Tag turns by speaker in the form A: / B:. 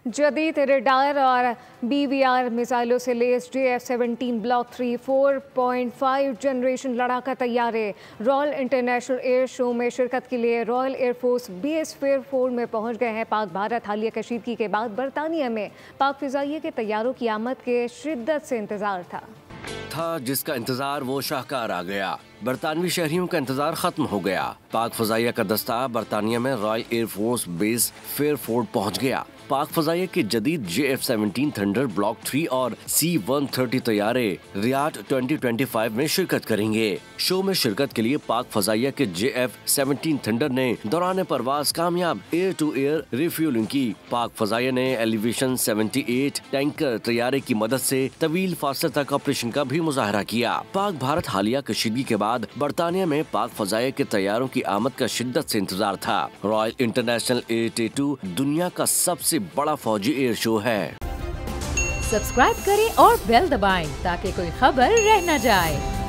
A: जदीद रडार और BVR मिसाइलों से लेस JF-17 ब्लॉक 3 4.5 जनरेशन लड़ाका तैयारे रॉयल इंटरनेशनल एयर शो में शिरकत के लिए रॉयल एयरफोर्स बेस फेयरफोर्ड में पहुंच गए हैं। पाक भारत हालिया कशीदगी के बाद बरतानिया में पाक फिजाइये के तैयारों की आमद के शिद्दत से इंतजार था
B: जिसका इंतजार वो शाहकार आ गया। बरतानवी शहरियों का इंतजार खत्म हो गया। पाक फजाइया का दस्ता बरतानिया में रॉयल एयरफोर्स बेस फेयरफोर्ड पहुंच गया। पाक फजाइया के जदीद JF-17 थंडर ब्लॉक 3 और C-130 तैयारे रियाद 2025 में शिरकत करेंगे। शो में शिरकत के लिए पाक फजाइया के JF-17 थंडर ने दौरान परवाज कामयाब एयर टू एयर रिफ्यूलिंग की। पाक फजाइया ने एलिवेशन 78 टैंकर तैयारे की मदद से तवील फासले तक ऑपरेशन का भी मुजाहरा किया। पाक भारत हालिया कशीदगी के बाद बरतानिया में पाक फजाइया के तैयारों की आमद का शिद्दत से इंतजार था। रॉयल इंटरनेशनल एयर 2 दुनिया का सबसे बड़ा फौजी एयर शो है।
C: सब्सक्राइब करें और बेल दबाएं ताकि कोई खबर रह न जाए।